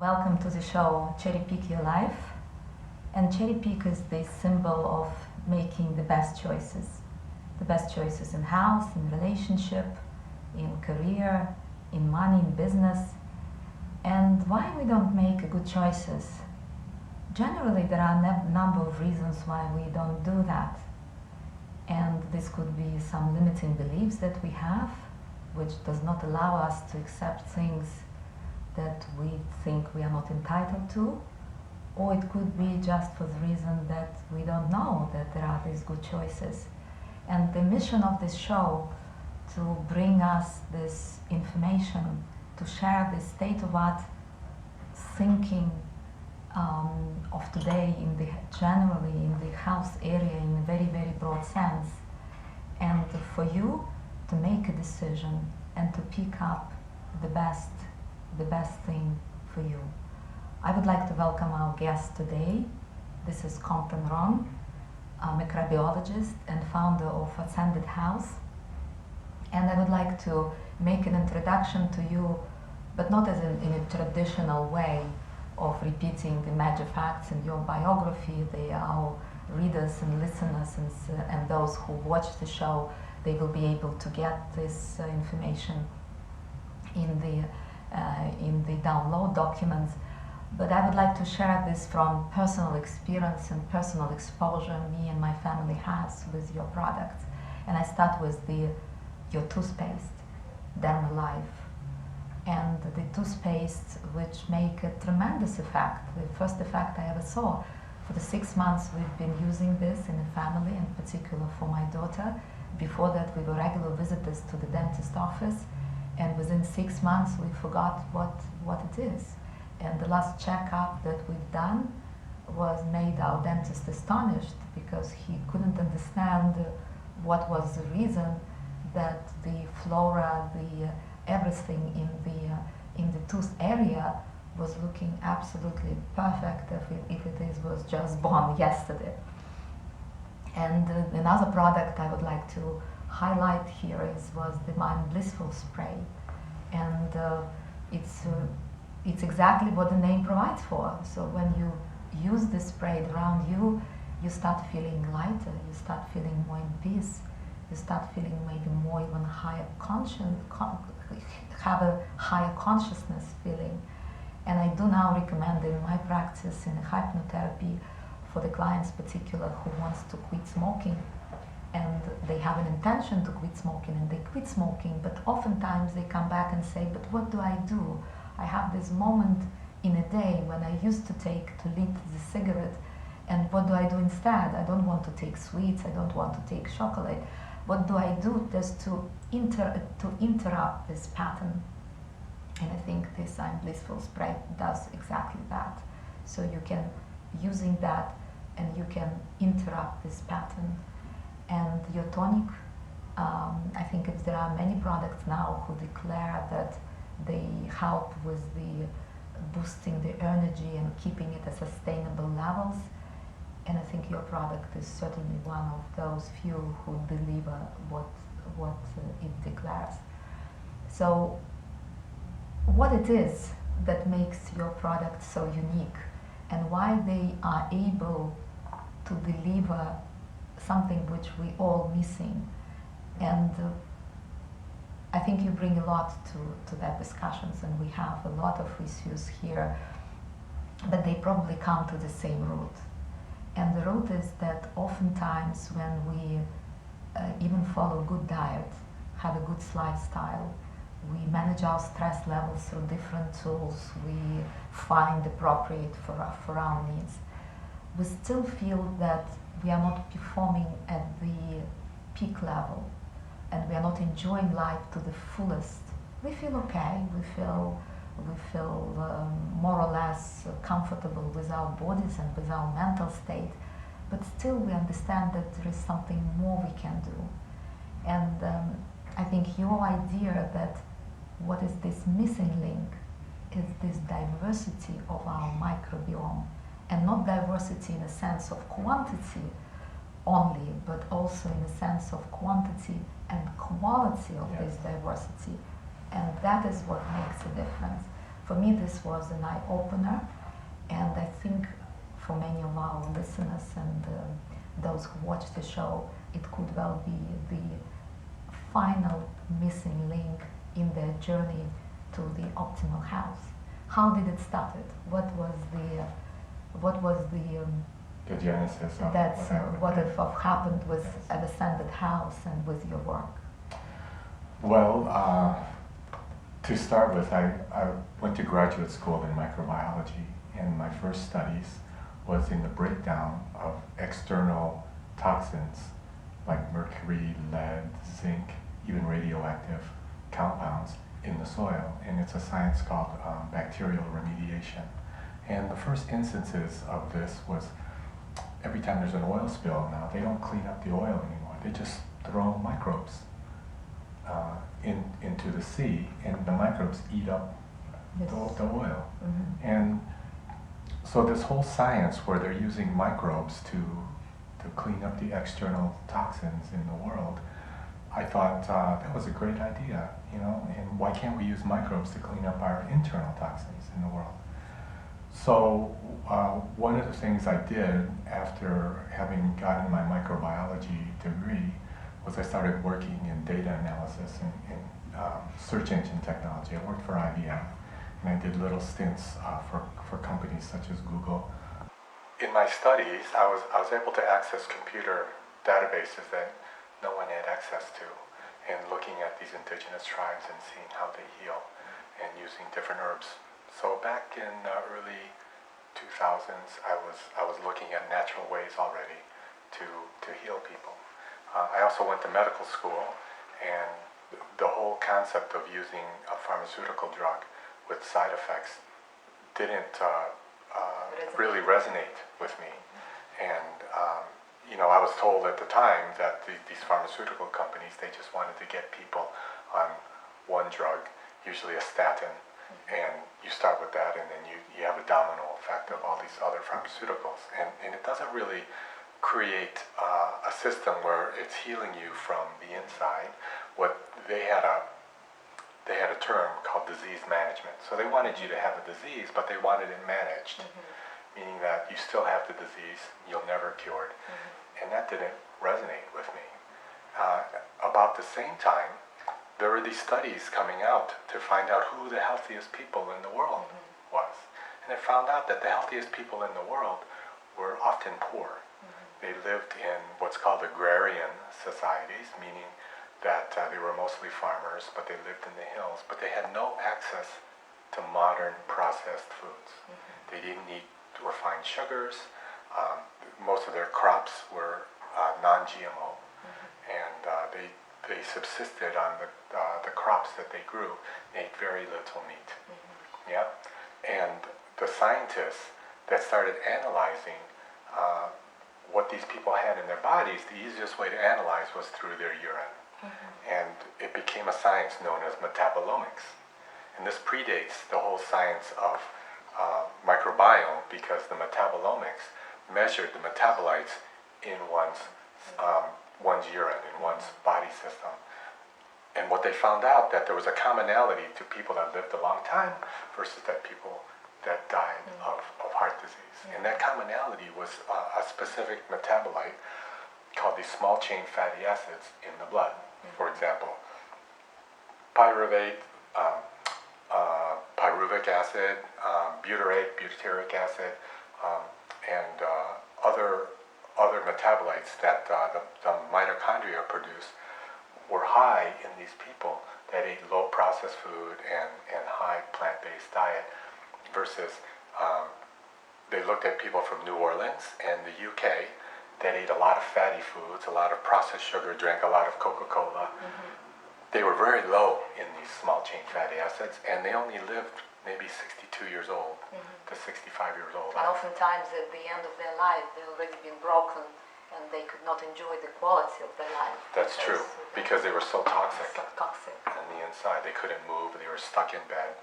Welcome to the show Cherry Pick Your Life. And cherry pick is the symbol of making the best choices. The best choices in health, in relationship, in career, in money, in business. And why we don't make good choices? Generally, there are a number of reasons why we don't do that. And this could be some limiting beliefs that we have, which does not allow us to accept things that we think we are not entitled to, or it could be just for the reason that we don't know that there are these good choices. And the mission of this show to bring us this information, to share this state-of-art thinking of today generally in the health area in a very, very broad sense, and for you to make a decision and to pick up the best thing for you. I would like to welcome our guest today. This is Compton Ron, a microbiologist and founder of Ascended Health. And I would like to make an introduction to you, but not as in a traditional way of repeating the major facts in your biography. They are our readers and listeners and those who watch the show, they will be able to get this information in the download documents, but I would like to share this from personal experience and personal exposure me and my family has with your products. And I start with your toothpaste, Dermalife, and the toothpaste which make a tremendous effect. The first effect I ever saw. For the 6 months we've been using this in the family, in particular for my daughter. Before that we were regular visitors to the dentist office. And within 6 months, we forgot what it is. And the last checkup that we've done made our dentist astonished because he couldn't understand what was the reason that the flora, everything in the tooth area was looking absolutely perfect if it was just born yesterday. And another product I would like to highlight here was the Mind Blissful spray, and it's exactly what the name provides for. So when you use this spray around you, you start feeling lighter, you start feeling more in peace, you start feeling maybe more even higher have a higher consciousness feeling. And I do now recommend in my practice in hypnotherapy for the clients particular who wants to quit smoking, and they have an intention to quit smoking and they quit smoking, but oftentimes they come back and say, but what do I do? I have this moment in a day when I used to lit the cigarette, and what do I do instead? I don't want to take sweets, I don't want to take chocolate. What do I do just to interrupt this pattern? And I think this Mind Blissful spray does exactly that. So you can, using that, and you can interrupt this pattern. And your tonic, I think there are many products now who declare that they help with the boosting the energy and keeping it at sustainable levels. And I think your product is certainly one of those few who deliver what it declares. So what it is that makes your product so unique, and why they are able to deliver something which we all missing. And I think you bring a lot to that discussions, and we have a lot of issues here, but they probably come to the same root. And the root is that oftentimes when we even follow good diet, have a good lifestyle, we manage our stress levels through different tools, we find appropriate for our needs, we still feel that we are not performing at the peak level, and we are not enjoying life to the fullest. We feel okay, we feel more or less comfortable with our bodies and with our mental state, but still we understand that there is something more we can do. And I think your idea that what is this missing link is this diversity of our microbiome, and not diversity in a sense of quantity only, but also in a sense of quantity and quality of this diversity. And that is what makes a difference. for me, this was an eye-opener, and I think for many of our listeners and those who watch the show, it could well be the final missing link in their journey to the optimal health. How did it start? What was the genesis of that's what happened with Ascended House and with your work? Well, to start with, I went to graduate school in microbiology, and my first studies was in the breakdown of external toxins like mercury, lead, zinc, even radioactive compounds in the soil. And it's a science called bacterial remediation. And the first instances of this was every time there's an oil spill now, they don't clean up the oil anymore. They just throw microbes into the sea, and the microbes eat up the oil. Mm-hmm. And so this whole science where they're using microbes to clean up the external toxins in the world, I thought that was a great idea, and why can't we use microbes to clean up our internal toxins in the world? So one of the things I did after having gotten my microbiology degree was I started working in data analysis and search engine technology. I worked for IBM, and I did little stints for companies such as Google. In my studies, I was able to access computer databases that no one had access to, and looking at these indigenous tribes and seeing how they heal and using different herbs. So back in the early 2000s, I was looking at natural ways already to heal people. I also went to medical school, and the whole concept of using a pharmaceutical drug with side effects didn't really resonate with me. And I was told at the time that these pharmaceutical companies, they just wanted to get people on one drug, usually a statin, and you start with that, and then you have a domino effect of all these other pharmaceuticals, and it doesn't really create a system where it's healing you from the inside. What they had a term called disease management. So they wanted you to have a disease, but they wanted it managed, meaning that you still have the disease, you'll never cure it, and that didn't resonate with me. About the same time, there were these studies coming out to find out who the healthiest people in the world was. And they found out that the healthiest people in the world were often poor. They lived in what's called agrarian societies, meaning that they were mostly farmers, but they lived in the hills, but they had no access to modern processed foods. They didn't eat refined sugars. Most of their crops were non-GMO, and they subsisted on the crops that they grew. They ate very little meat. Yeah, and the scientists that started analyzing what these people had in their bodies, the easiest way to analyze was through their urine. And it became a science known as metabolomics. And this predates the whole science of microbiome, because the metabolomics measured the metabolites in one's urine, in one's body system. And what they found out, that there was a commonality to people that lived a long time versus that people that died of heart disease. And that commonality was a specific metabolite called these small chain fatty acids in the blood. For example, pyruvate, pyruvic acid, butyrate, butyric acid, and other metabolites that the mitochondria produce were high in these people that ate low processed food and high plant-based diet, versus they looked at people from New Orleans and the UK that ate a lot of fatty foods, a lot of processed sugar, drank a lot of Coca-Cola. They were very low in these small chain fatty acids, and they only lived maybe 62 years old to 65 years old. And oftentimes at the end of their life, they've already been broken, and they could not enjoy the quality of their life. That's true, because they were so toxic. So toxic. On the inside, they couldn't move, they were stuck in bed,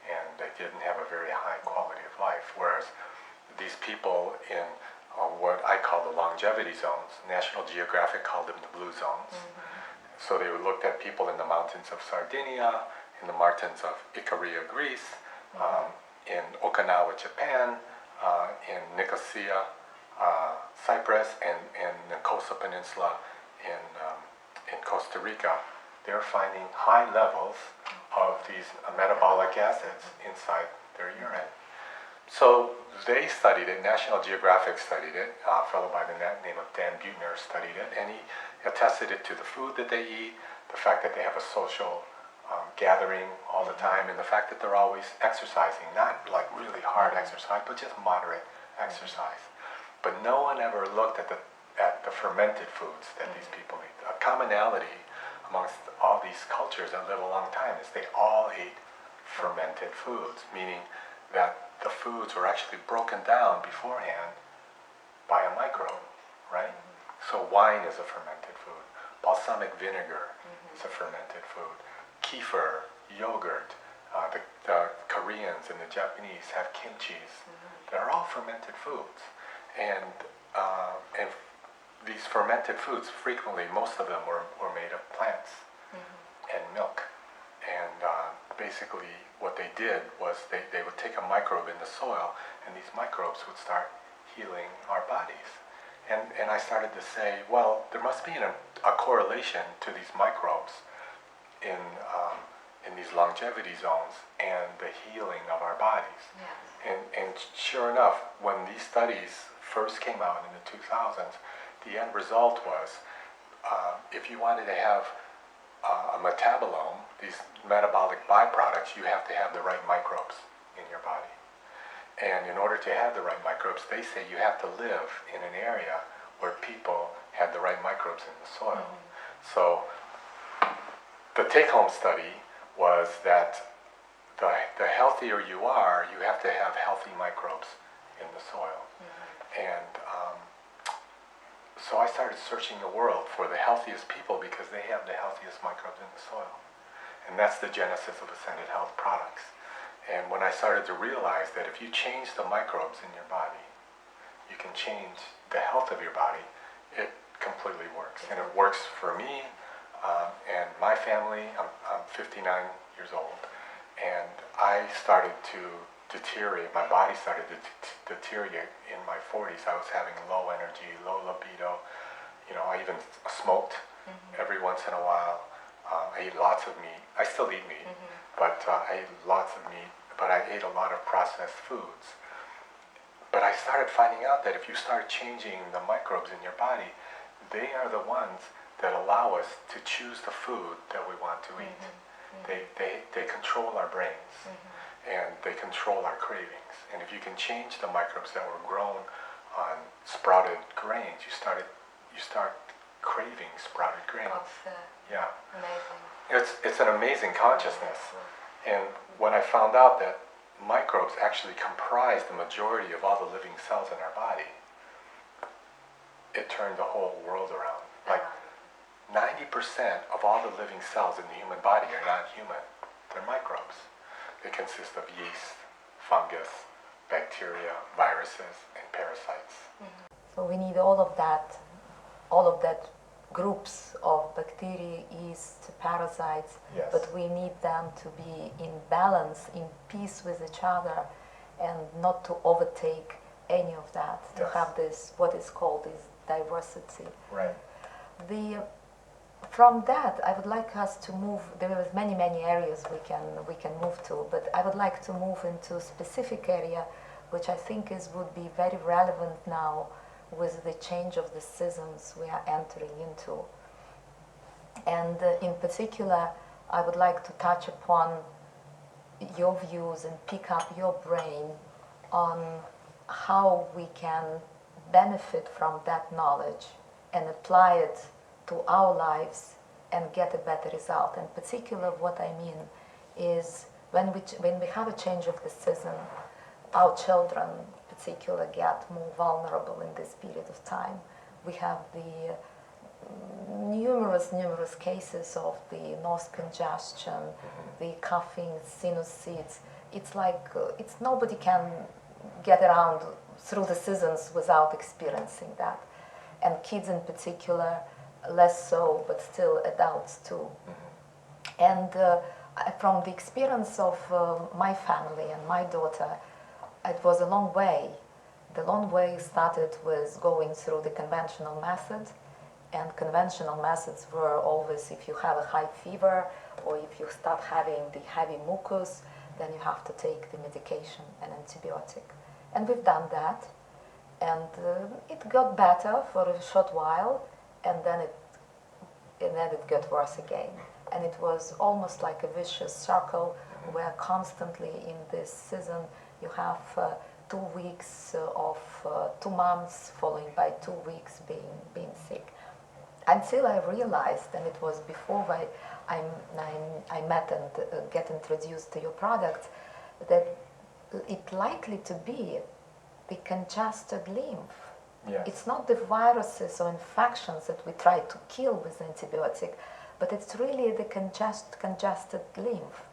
and they didn't have a very high quality of life. Whereas these people in what I call the longevity zones, National Geographic called them the blue zones. So they looked at people in the mountains of Sardinia, in the mountains of Icaria, Greece, in Okinawa, Japan, in Nicosia, Cyprus, and in the Coastal Peninsula in Costa Rica. They're finding high levels of these metabolic acids inside their urine. So they studied it, National Geographic studied it, a fellow by the name of Dan Buettner studied it, and he attested it to the food that they eat, the fact that they have a social gathering all the time, and the fact that they're always exercising, not like really hard exercise, but just moderate exercise. But no one ever looked at the fermented foods that these people eat. A commonality amongst all these cultures that live a long time is they all ate fermented foods, meaning that the foods were actually broken down beforehand by a microbe, right? So wine is a fermented food. Balsamic vinegar is a fermented food. Kefir, yogurt, the Koreans and the Japanese have kimchis. They're all fermented foods. And these fermented foods, frequently, most of them were made of plants and milk. And basically what they did was they would take a microbe in the soil, and these microbes would start healing our bodies. And I started to say, well, there must be a correlation to these microbes in these longevity zones and the healing of our bodies. Yes. And sure enough, when these studies first came out in the 2000s, the end result was if you wanted to have a metabolome, these metabolic byproducts, you have to have the right microbes in your body. And in order to have the right microbes, they say you have to live in an area where people had the right microbes in the soil. So the take-home study was that the healthier you are, you have to have healthy microbes in the soil. And so I started searching the world for the healthiest people because they have the healthiest microbes in the soil. And that's the genesis of Ascended Health products. And when I started to realize that if you change the microbes in your body, you can change the health of your body, it completely works. And it works for me and my family. I'm 59 years old, and I started to deteriorate. My body started to deteriorate in my 40s. I was having low energy, low libido. You know, I even smoked every once in a while. I ate lots of meat. I still eat meat, but I ate lots of meat. But I ate a lot of processed foods. But I started finding out that if you start changing the microbes in your body, they are the ones that allow us to choose the food that we want to eat. They control our brains, and they control our cravings. And if you can change the microbes that were grown on sprouted grains, you start craving sprouted grains. Yeah. Amazing. It's an amazing consciousness. And when I found out that microbes actually comprise the majority of all the living cells in our body, it turned the whole world around. Like 90% of all the living cells in the human body are not human. They're microbes. They consist of yeast, fungus, bacteria, viruses, and parasites. So we need all of that groups of bacteria, yeast, parasites, Yes. but we need them to be in balance, in peace with each other, and not to overtake any of that, to Yes. have this, what is called this diversity. Right. From that, I would like us to move. There are many areas we can move to, but I would like to move into a specific area, which I think would be very relevant now with the change of the seasons we are entering into. And in particular, I would like to touch upon your views and pick up your brain on how we can benefit from that knowledge and apply it to our lives and get a better result. In particular, what I mean is when we have a change of the season, our children in particular get more vulnerable in this period of time. We have the numerous cases of the nose congestion, the coughing, sinusitis. It's like nobody can get around through the seasons without experiencing that. And kids in particular, less so, but still adults too. And from the experience of my family and my daughter, it was a long way. The long way started with going through the conventional method, and conventional methods were always if you have a high fever or if you start having the heavy mucus, then you have to take the medication, an antibiotic. And we've done that, and it got better for a short while, and then it got worse again. And it was almost like a vicious circle where constantly in this season you have 2 weeks of 2 months followed by 2 weeks being sick. Until I realized, and it was before I met and get introduced to your product, that it likely to be the congested lymph. Yes. It's not the viruses or infections that we try to kill with antibiotic, but it's really the congested lymph.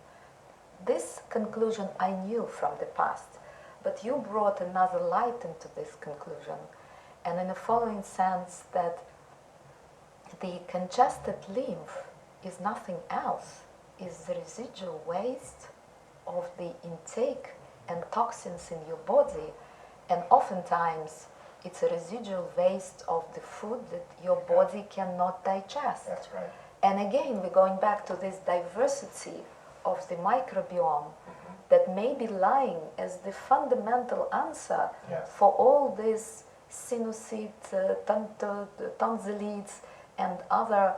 This conclusion I knew from the past, but you brought another light into this conclusion, and in the following sense that the congested lymph is nothing else, is the residual waste of the intake and toxins in your body, and oftentimes it's a residual waste of the food that your body cannot digest. That's right. And again, we're going back to this diversity of the microbiome that may be lying as the fundamental answer for all these sinusitis, tonsillitis, and other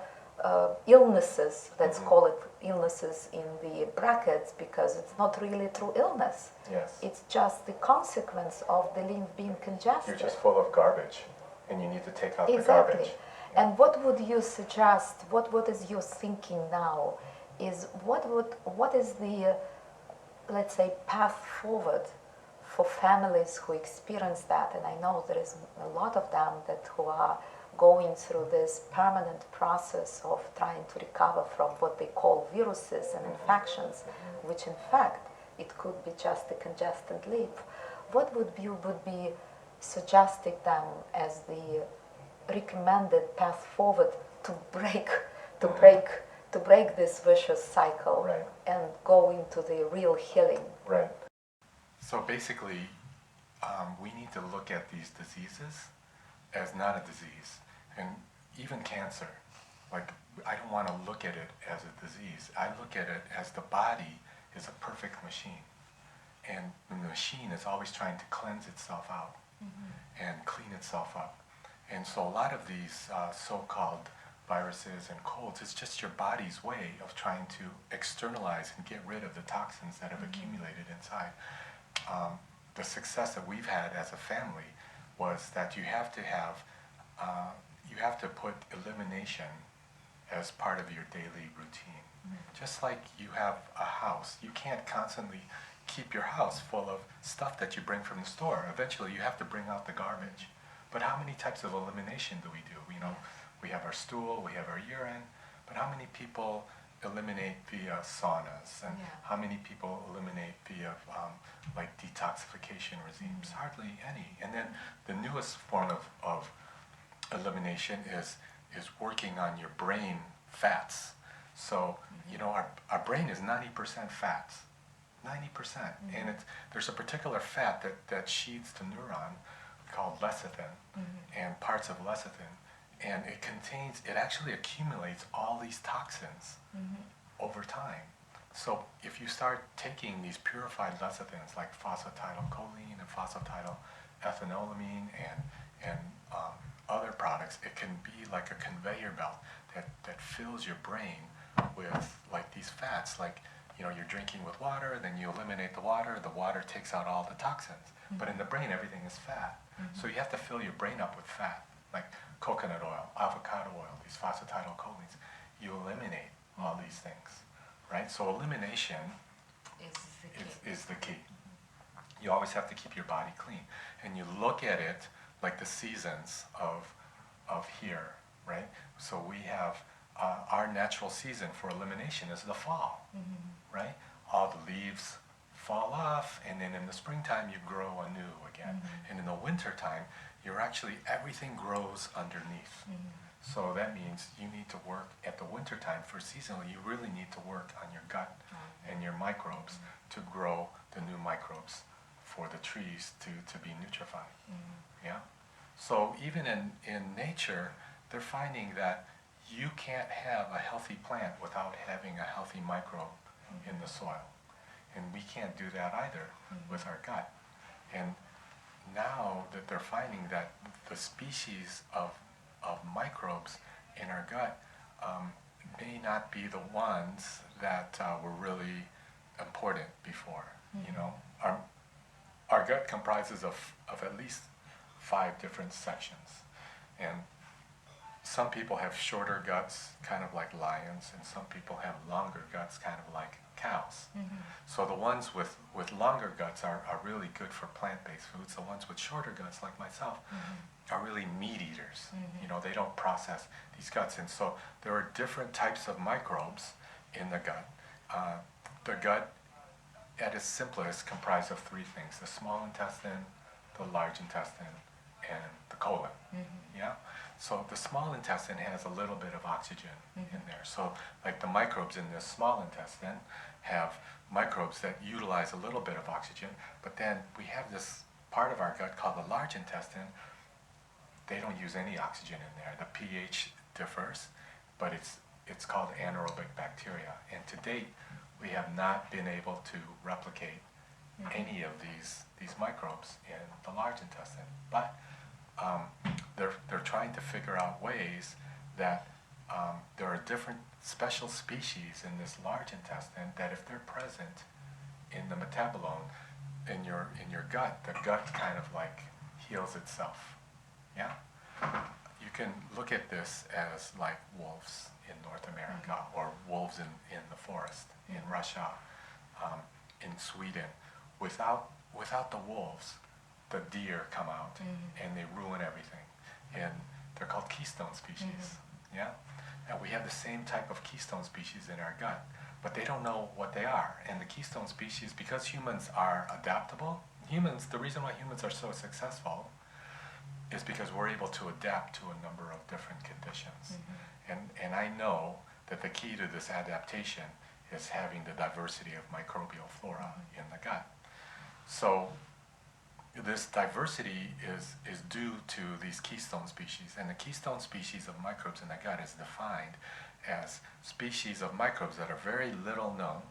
illnesses, let's call it illnesses in the brackets, because it's not really true illness. Yes. It's just the consequence of the lymph being congested. You're just full of garbage, and you need to take out the Exactly. garbage. And what would you suggest, what is your thinking now, is what is the, let's say, path forward for families who experience that? And I know there is a lot of them who are going through this permanent process of trying to recover from what they call viruses and infections, which in fact it could be just a congested lymph. What would you be suggesting them as the recommended path forward to break this vicious cycle and go into the real healing? Right. So basically, we need to look at these diseases as not a disease. And even cancer, like, I don't want to look at it as a disease. I look at it as the body is a perfect machine. And the machine is always trying to cleanse itself out and clean itself up. And so a lot of these so-called viruses and colds, it's just your body's way of trying to externalize and get rid of the toxins that have accumulated inside. The success that we've had as a family was that you have to put elimination as part of your daily routine. Just like you have a house, you can't constantly keep your house full of stuff that you bring from the store. Eventually you have to bring out the garbage. But how many types of elimination do we do? You know, we have our stool, we have our urine, but how many people eliminate via saunas? And how many people eliminate via like detoxification regimes? Hardly any. And then the newest form of elimination is working on your brain fats. So, you know, our brain is 90% fats. 90%. And there's a particular fat that sheathes the neuron called lecithin and parts of lecithin. And it actually accumulates all these toxins over time. So if you start taking these purified lecithins like phosphatidylcholine and phosphatidylethanolamine and other products, it can be like a conveyor belt that fills your brain with like these fats. Like, you know, you're drinking with water, then you eliminate the water takes out all the toxins. But in the brain, everything is fat. So you have to fill your brain up with fat, like coconut oil, avocado oil, these phosphatidylcholines. You eliminate all these things, right? So elimination is the key. You always have to keep your body clean. And you look at it like the seasons of here, right? So we have our natural season for elimination is the fall, right? All the leaves fall off, and then in the springtime you grow anew again. And in the wintertime, everything grows underneath. So that means you need to work at the wintertime for seasonal. You really need to work on your gut and your microbes to grow the new microbes for the trees to be nutrified. Yeah. So even in nature, they're finding that you can't have a healthy plant without having a healthy microbe in the soil. And we can't do that either with our gut. And now that they're finding that the species of microbes in our gut may not be the ones that were really important before. You know, our gut comprises of at least 5 different sections, and some people have shorter guts, kind of like lions, and some people have longer guts, kind of like cows. So the ones with longer guts are really good for plant-based foods. The ones with shorter guts, like myself, are really meat eaters. You know, they don't process these guts. And so there are different types of microbes in the gut. The gut, at its simplest, comprised of 3 things: the small intestine, the large intestine, and the colon. Yeah? So the small intestine has a little bit of oxygen in there. So like the microbes in the small intestine have microbes that utilize a little bit of oxygen, but then we have this part of our gut called the large intestine. They don't use any oxygen in there. The pH differs, but it's called anaerobic bacteria. And to date, we have not been able to replicate any of these microbes in the large intestine. But they're trying to figure out ways that there are different special species in this large intestine that if they're present in the metabolome in your gut, the gut kind of like heals itself. Yeah? You can look at this as like wolves in North America or wolves in the forest in Russia, in Sweden. Without the wolves, the deer come out and they ruin everything. And they're called Keystone species. Yeah? And we have the same type of Keystone species in our gut, but they don't know what they are. And the Keystone species, because humans are adaptable, the reason why humans are so successful is because we're able to adapt to a number of different conditions. And I know that the key to this adaptation is having the diversity of microbial flora in the gut. So this diversity is due to these keystone species, and the keystone species of microbes in the gut is defined as species of microbes that are very little known,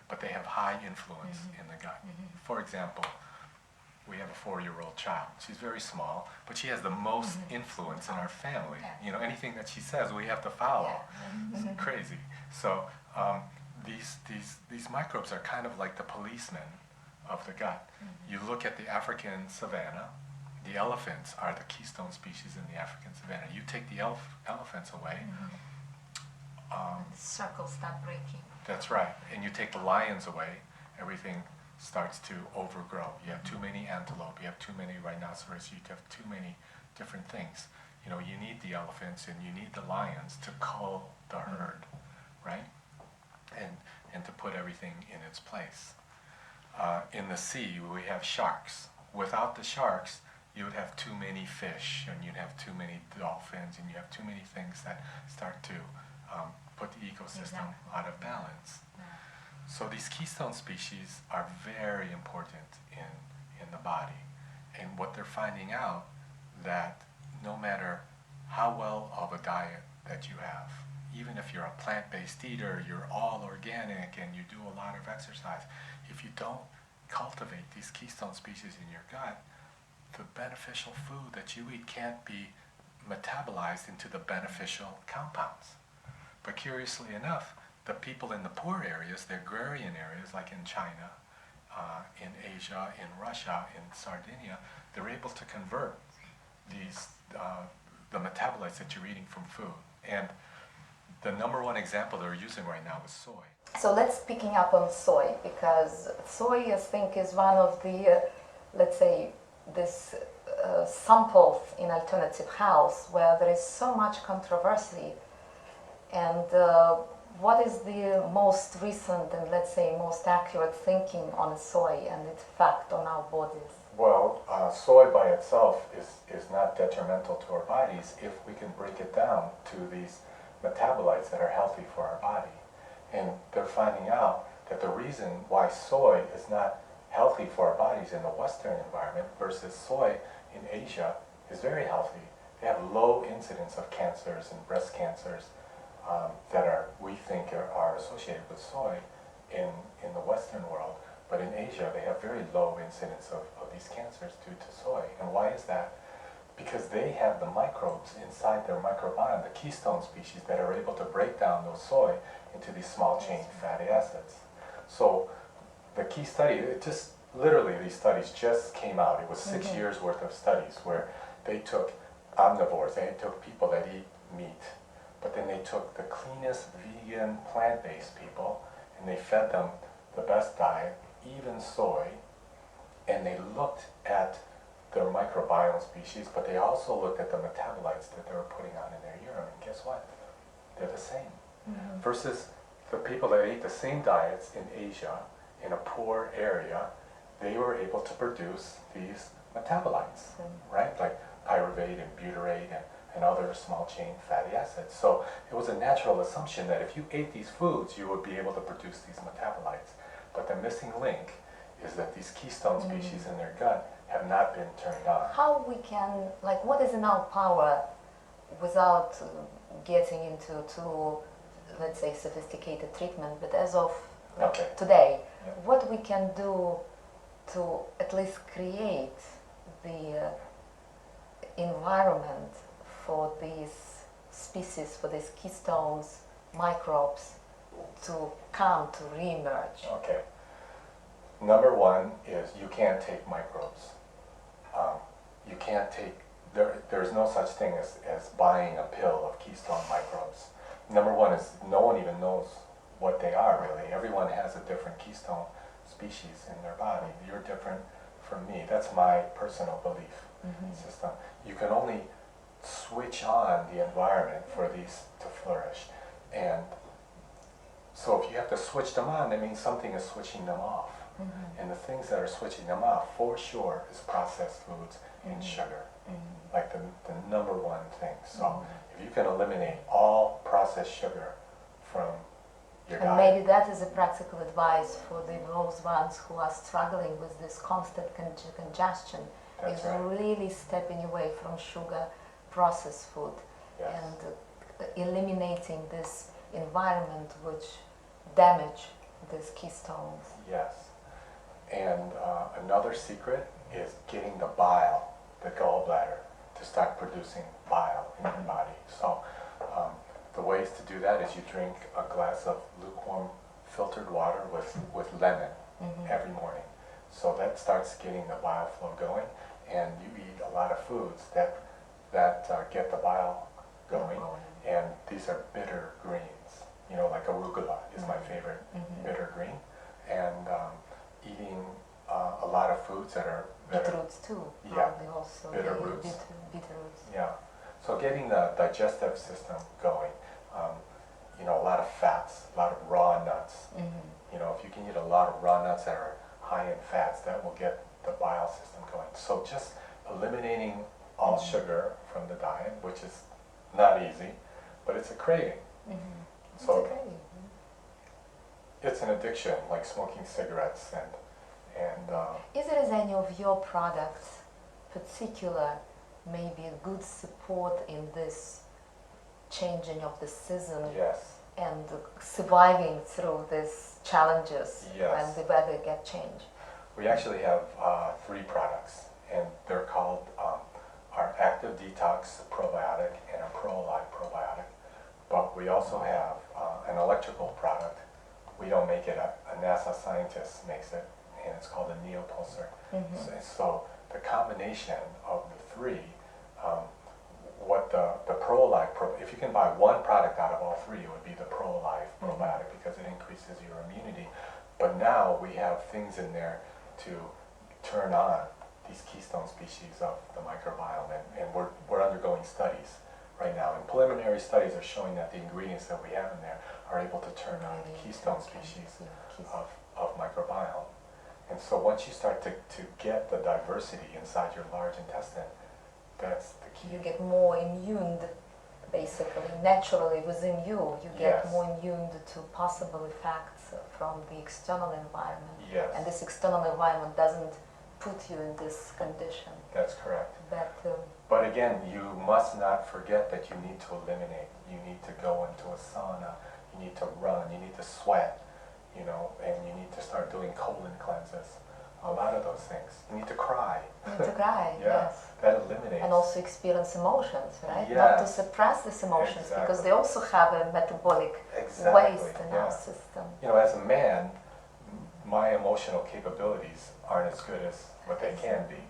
but they have high influence in the gut. For example, we have a 4-year-old child. She's very small, but she has the most influence in our family. You know, anything that she says, we have to follow. It's crazy. So these microbes are kind of like the policemen of the gut. You look at the African savanna, the elephants are the keystone species in the African savanna. You take the elephants away. The circles start breaking. That's right. And you take the lions away, everything starts to overgrow. You have too many antelope, you have too many rhinoceros, you have too many different things. You know, you need the elephants and you need the lions to cull the herd, right? And to put everything in its place. In the sea, we have sharks. Without the sharks, you would have too many fish, and you'd have too many dolphins, and you have too many things that start to put the ecosystem out of balance. So these keystone species are very important in the body. And what they're finding out, that no matter how well of a diet that you have, even if you're a plant-based eater, you're all organic, and you do a lot of exercise, if you don't cultivate these keystone species in your gut, the beneficial food that you eat can't be metabolized into the beneficial compounds. But curiously enough, the people in the poor areas, the agrarian areas, like in China, in Asia, in Russia, in Sardinia, they're able to convert these the metabolites that you're eating from food. And the number one example they're using right now is soy. So let's picking up on soy, because soy, I think, is one of the, let's say, this samples in alternative health where there is so much controversy. And what is the most recent and, let's say, most accurate thinking on soy and its effect on our bodies? Well, soy by itself is not detrimental to our bodies if we can break it down to these metabolites that are healthy for our body. And they're finding out that the reason why soy is not healthy for our bodies in the Western environment versus soy in Asia is very healthy. They have low incidence of cancers and breast cancers that we think are associated with soy in the Western world. But in Asia, they have very low incidence of these cancers due to soy. And why is that? Because they have the microbes inside their microbiome, the Keystone species, that are able to break down those soy into these small chain fatty acids. So the key study, literally these studies just came out. It was 6 years worth of studies where they took omnivores, they took people that eat meat, but then they took the cleanest vegan plant-based people and they fed them the best diet, even soy, and they looked at their microbiome species, but they also looked at the metabolites that they were putting on in their urine, and guess what? They're the same. Versus the people that ate the same diets in Asia, in a poor area, they were able to produce these metabolites, right? Like pyruvate and butyrate and other small chain fatty acids. So it was a natural assumption that if you ate these foods, you would be able to produce these metabolites. But the missing link is that these Keystone species in their gut have not been turned on. How we can, like, what is in our power without getting into too, let's say, sophisticated treatment, but as of today, what we can do to at least create the environment for these species, for these keystones, microbes, to come to re-emerge? Okay. Number one is you can't take microbes. You can't take, there's no such thing as buying a pill of Keystone microbes. Number one is no one even knows what they are really. Everyone has a different Keystone species in their body. You're different from me. That's my personal belief system. You can only switch on the environment for these to flourish. And so if you have to switch them on, that means something is switching them off. And the things that are switching them off, for sure, is processed foods and sugar. Like the number one thing. So if you can eliminate all processed sugar from your diet. And maybe that is a practical advice for those ones who are struggling with this constant congestion. That's is right. really stepping away from sugar, processed food, and eliminating this environment which damage these keystones. Yes. And another secret is getting the bile, the gallbladder, to start producing bile in your body. So the ways to do that is you drink a glass of lukewarm filtered water with lemon every morning. So that starts getting the bile flow going, and you eat a lot of foods that get the bile going. And these are bitter greens. You know, like arugula is my favorite bitter green. And eating a lot of foods that are beetroots too. Yeah, also bitter roots. Beetroots. Yeah. So getting the digestive system going. You know, a lot of fats, a lot of raw nuts. You know, if you can eat a lot of raw nuts that are high in fats, that will get the bile system going. So just eliminating all sugar from the diet, which is not easy, but it's a craving. So it's an addiction, like smoking cigarettes and is there any of your products particular, maybe a good support in this changing of the season and surviving through these challenges when the weather get changed? We actually have 3 products, and they're called our Active Detox Probiotic and a Pro-Alive Probiotic. But we also have an electrical product. We don't make it, a NASA scientist makes it, and it's called a neopulsar. So the combination of the 3, what the Pro-Alive, if you can buy one product out of all 3, it would be the Pro-Alive Probiotic because it increases your immunity. But now we have things in there to turn on these keystone species of the microbiome, and we're undergoing studies right now. And preliminary studies are showing that the ingredients that we have in there are able to turn on the keystone species of microbiome. And so once you start to get the diversity inside your large intestine, that's the key. You get more immune, basically, naturally within you. You get Yes. more immune to possible effects from the external environment. Yes. And this external environment doesn't put you in this condition. That's correct. That But again, you must not forget that you need to eliminate. You need to go into a sauna. You need to run. You need to sweat. You know, and you need to start doing colon cleanses. A lot of those things. You need to cry. you need to cry, Yeah, yes. that eliminates. And also experience emotions, right? Yes. Not to suppress these emotions, Exactly. because they also have a metabolic Exactly, waste in yeah. our system. You know, as a man, my emotional capabilities aren't as good as what they can be,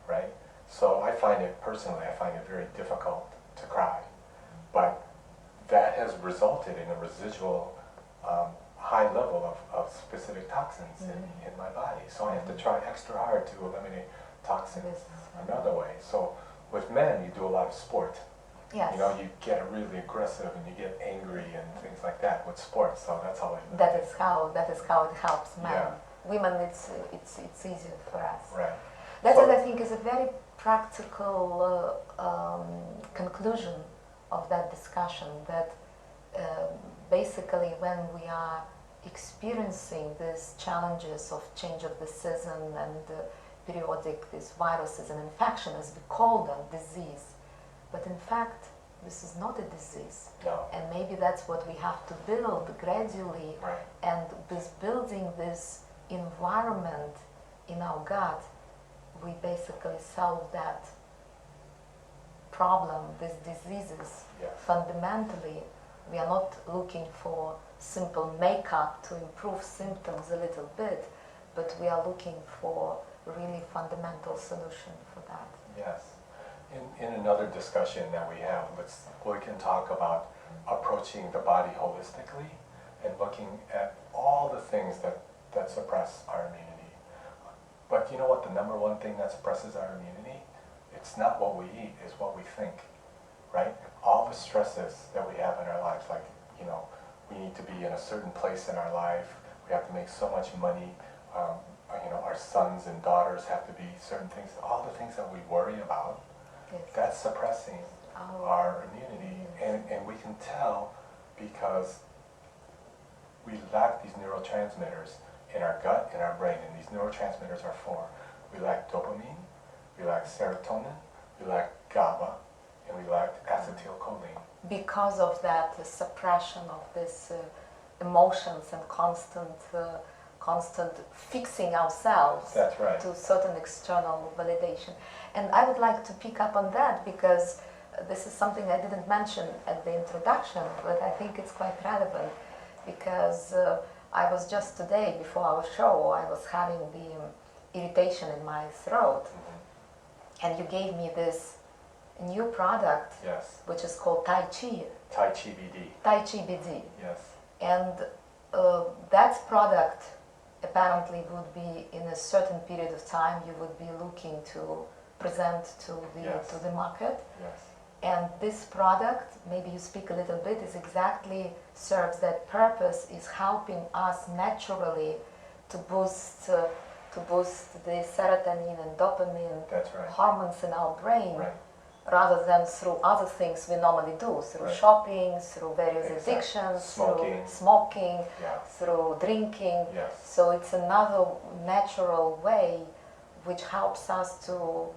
right? So I find it, personally, I find it very difficult to cry. But that has resulted in a residual high level of specific toxins in my body. So I have to try extra hard to eliminate toxins another way. So with men, you do a lot of sport. Yes. You know, you get really aggressive and you get angry and things like that with sports. So that's how I That is how it helps men. Yeah. Women, it's easier for us. Right. That So- is, I think, is a very practical conclusion of that discussion. That basically, when we are experiencing these challenges of change of the season and periodic these viruses and infection, as we call them, disease, but in fact, this is not a disease. No. And maybe that's what we have to build gradually. Right. And with building this environment in our gut, we basically solve that problem, these diseases. Yes. Fundamentally, we are not looking for simple makeup to improve symptoms a little bit, but we are looking for really fundamental solution for that. Yes. In another discussion that we have, we can talk about approaching the body holistically and looking at all the things that suppress our immunity. But you know what the number one thing that suppresses our immunity? It's not what we eat, it's what we think, right? All the stresses that we have in our lives, like, you know, we need to be in a certain place in our life, we have to make so much money, you know, our sons and daughters have to be certain things, all the things that we worry about, Yes. that's suppressing our immunity. And we can tell because we lack these neurotransmitters in our gut, in our brain, and these neurotransmitters are four. We lack dopamine, we lack serotonin, we lack GABA, and we lack acetylcholine. Because of that suppression of these emotions and constant fixing ourselves That's right. to certain external validation. And I would like to pick up on that because this is something I didn't mention at the introduction, but I think it's quite relevant because I was just today, before our show, I was having the irritation in my throat, and you gave me this new product, Yes. which is called Tai Chi. Tai Chi BD. Tai Chi BD. Yes. And that product apparently would be, in a certain period of time, you would be looking to present to the Yes. to the market. Yes. And this product, maybe you speak a little bit, is exactly serves that purpose, is helping us naturally to boost the serotonin and dopamine That's right. hormones in our brain, Right. rather than through other things we normally do, through Right. shopping, through various Exactly. addictions, Smoking. through smoking, Yeah. through drinking. Yes. So it's another natural way which helps us to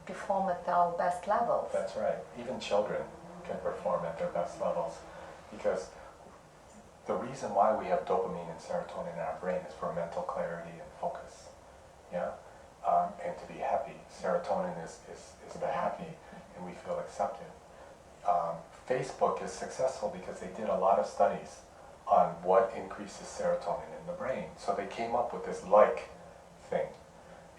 perform at our best levels. That's right. Even children can perform at their best levels because the reason why we have dopamine and serotonin in our brain is for mental clarity and focus. Yeah? And to be happy. Serotonin is the happy, and we feel accepted. Facebook is successful because they did a lot of studies on what increases serotonin in the brain. So they came up with this like thing.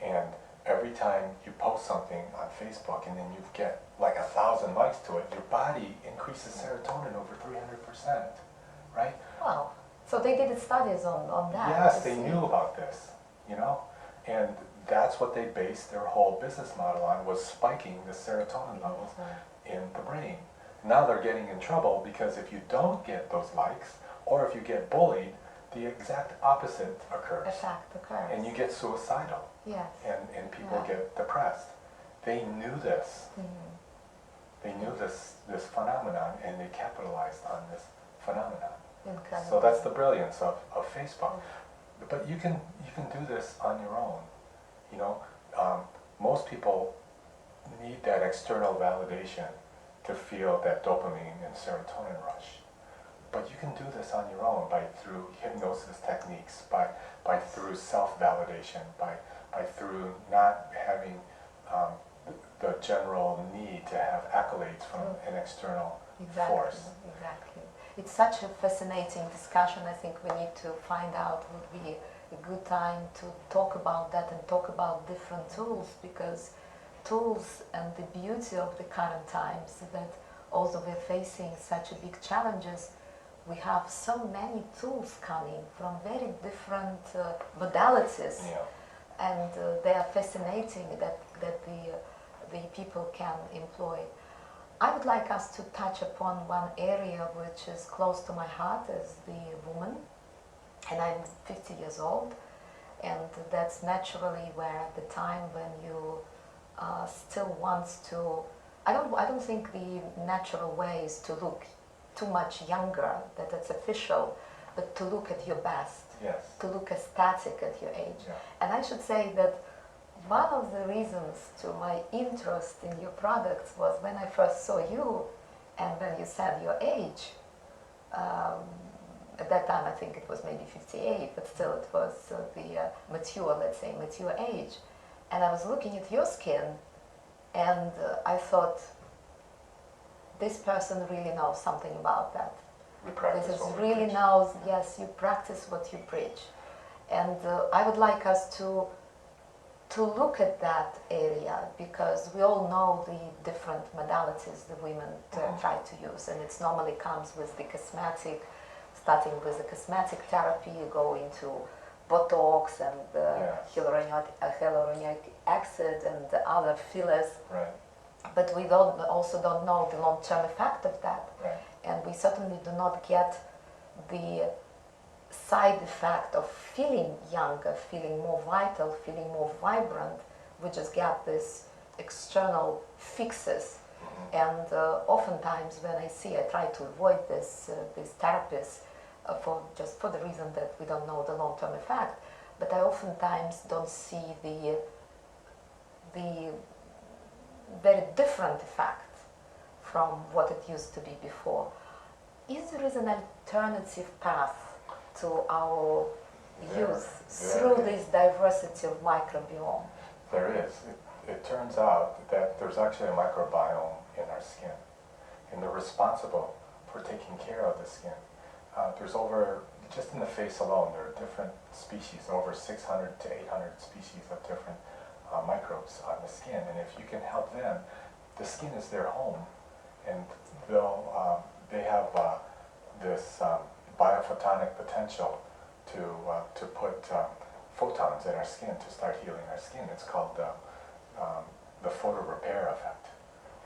And every time you post something on Facebook and then you get like 1,000 likes to it, your body increases serotonin over 300%, right? Wow. So they did studies on that. Yes, to they see. knew about this, you know? And that's what they based their whole business model on, was spiking the serotonin levels in the brain. Now they're getting in trouble because if you don't get those likes, or if you get bullied, the exact opposite occurs. Effect occurs. And you get suicidal. Yes. And people Yeah. get depressed. They knew this. Mhm. They knew this phenomenon, and they capitalized on this phenomenon. Incredible. So that's the brilliance of Facebook. But you can do this on your own. You know, most people need that external validation to feel that dopamine and serotonin rush. But you can do this on your own through hypnosis techniques, through self-validation, through not having the general need to have accolades from an external force. Exactly. It's such a fascinating discussion. I think we need to find out would be a good time to talk about that and talk about different tools, because tools and the beauty of the current times is that although we're facing such a big challenges, we have so many tools coming from very different modalities, and they are fascinating that the people can employ. I would like us to touch upon one area which is close to my heart as the woman, and I'm 50 years old, and that's naturally where the time when you still wants to, I don't think the natural way is to look too much younger, that it's official, but to look at your best, to look aesthetic at your age. And I should say that one of the reasons to my interest in your products was when I first saw you, and when you said your age. At that time I think it was maybe 58, but still it was the mature, let's say, mature age. And I was looking at your skin, and I thought, this person really knows something about that. This is really knows, yes, you practice what you preach. And I would like us to look at that area, because we all know the different modalities the women try to use, and it normally comes with the cosmetic, starting with the cosmetic therapy, you go into Botox and hyaluronic acid and the other fillers. But we also don't know the long-term effect of that. And we certainly do not get the side effect of feeling younger, feeling more vital, feeling more vibrant. We just get this external fixes. And oftentimes when I try to avoid these therapies for the reason that we don't know the long-term effect, but I oftentimes don't see the very different effect from what it used to be before. Is there an alternative path to our youth through this diversity of microbiome? There is. It turns out that there's actually a microbiome in our skin, and they're responsible for taking care of the skin. There's just in the face alone, there are different species, over 600 to 800 species of different microbes on the skin, and if you can help them, the skin is their home, and they have this biophotonic potential to put photons in our skin to start healing our skin. It's called the photorepair effect.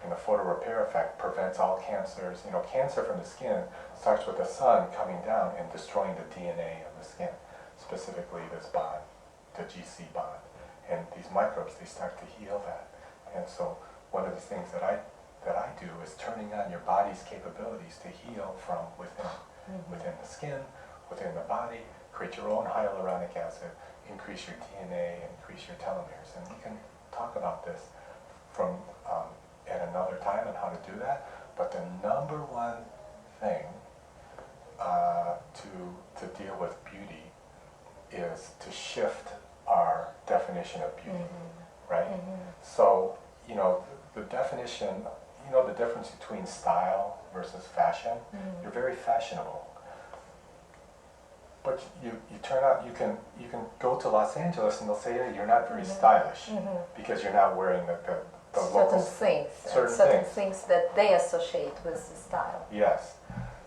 And the photorepair effect prevents all cancers. You know, cancer from the skin starts with the sun coming down and destroying the DNA of the skin, specifically this bond, the GC bond. And these microbes, they start to heal that. And so one of the things that I do is turning on your body's capabilities to heal from within, within the skin, within the body, create your own hyaluronic acid, increase your DNA, increase your telomeres. And we can talk about this from at another time on how to do that. But the number one thing to deal with beauty is to shift our definition of beauty, right? So, you know, the definition, you know, the difference between style versus fashion, you're very fashionable. But you turn out, you can go to Los Angeles and they'll say, hey, you're not very stylish because you're not wearing the local certain things that they associate with the style. Yes.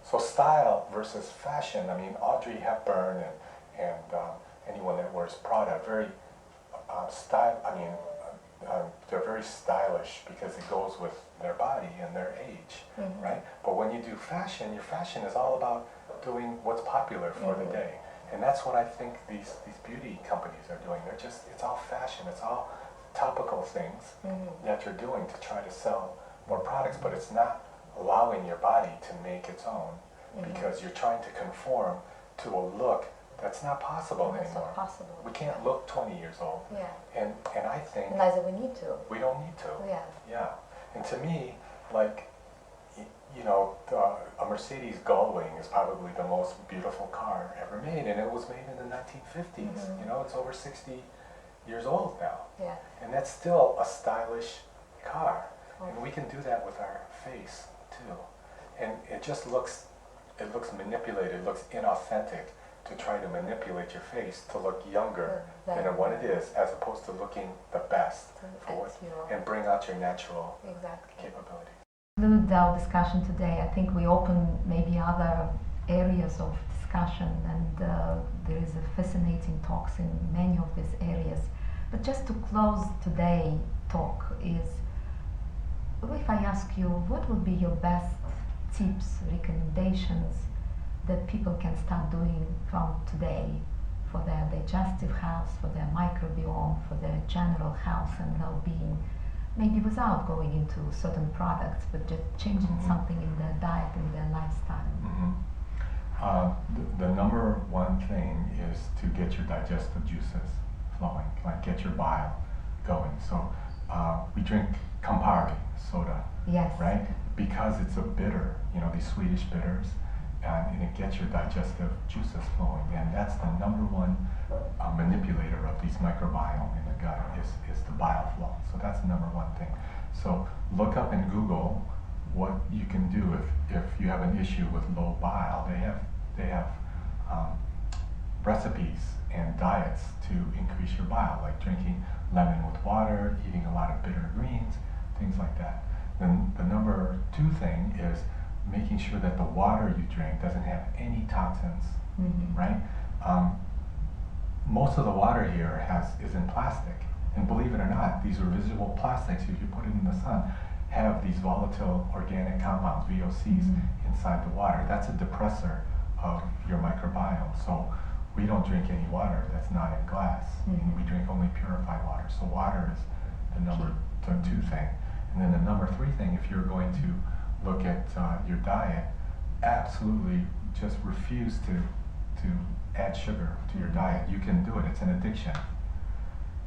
So style versus fashion, I mean, Audrey Hepburn and anyone that wears Prada, very they're very stylish because it goes with their body and their age, right? But when you do fashion, your fashion is all about doing what's popular for the day. And that's what I think these beauty companies are doing. They're just, it's all fashion, it's all topical things that you're doing to try to sell more products, but it's not allowing your body to make its own because you're trying to conform to a look that's not possible That's anymore. not possible. We can't look 20 years old. Yeah. And I think Neither we need to. we don't need to. Yeah. Yeah. And to me, like, you know, a Mercedes Gullwing is probably the most beautiful car ever made, and it was made in the 1950s. You know, it's over 60 years old now. Yeah. And that's still a stylish car. And we can do that with our face too. And it just looks, it looks manipulated, it looks inauthentic to try to manipulate your face to look younger than what it is, as opposed to looking the best for what, and bring out your natural capability. Conclude our discussion today. I think we open maybe other areas of discussion, and there is a fascinating talks in many of these areas. But just to close today talk is, if I ask you, what would be your best tips, recommendations that people can start doing from today for their digestive health, for their microbiome, for their general health and well-being, maybe without going into certain products, but just changing something in their diet and their lifestyle? The number one thing is to get your digestive juices flowing, like get your bile going. So we drink Campari soda, right? Because it's a bitter, you know, these Swedish bitters, and it gets your digestive juices flowing. And that's the number one manipulator of these microbiome in the gut is the bile flow. So that's the number one thing. So look up in Google what you can do if you have an issue with low bile. They have recipes and diets to increase your bile, like drinking lemon with water, eating a lot of bitter greens, things like that. Then the number two thing is making sure that the water you drink doesn't have any toxins, right? Most of the water here is in plastic, and believe it or not, these residual plastics, if you put it in the sun, have these volatile organic compounds, VOCs, inside the water. That's a depressor of your microbiome. So we don't drink any water that's not in glass. We drink only purified water. So water is the number two thing. And then the number three thing, if you're going to look at your diet, absolutely just refuse to add sugar to your diet. You can do it, it's an addiction.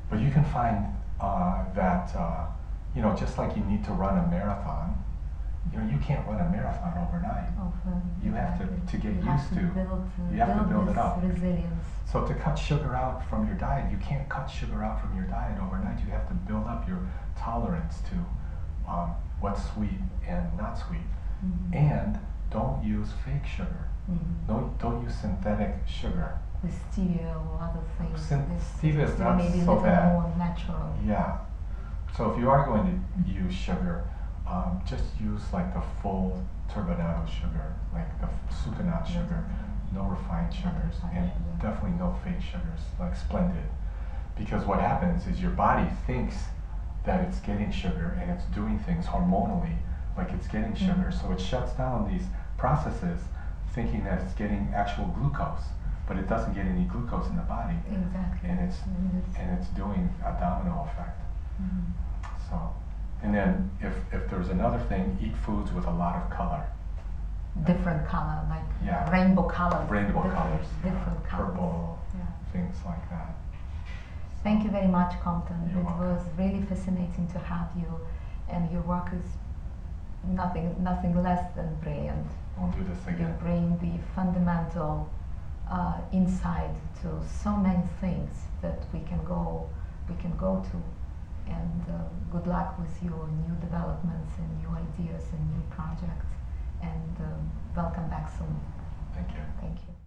But you can find that, you know, just like you need to run a marathon, you know, you can't run a marathon overnight. You have to get used to, you have to build it up. Resilience. So to cut sugar out from your diet, you can't cut sugar out from your diet overnight. You have to build up your tolerance to what's sweet and not sweet. And don't use fake sugar. Don't use synthetic sugar. The stevia or other things. Stevia is not maybe so bad. More natural. Yeah. So if you are going to use sugar, just use like the full turbinado sugar, like the sucanat sugar, no refined sugars, and definitely no fake sugars, like Splendid. Because what happens is your body thinks that it's getting sugar and it's doing things hormonally like it's getting sugar, so it shuts down these processes thinking that it's getting actual glucose, but it doesn't get any glucose in the body. And it's doing a domino effect. So, and then if there's another thing, eat foods with a lot of color. Different color, like rainbow colors. Rainbow colors. Different colors. Purple, things like that. Thank you very much, Compton. You're welcome. Was really fascinating to have you, and your work is nothing less than brilliant. We'll do this You again. bring the fundamental insight to so many things that we can go to. And good luck with your new developments and new ideas and new projects. And welcome back soon. Thank you. Thank you.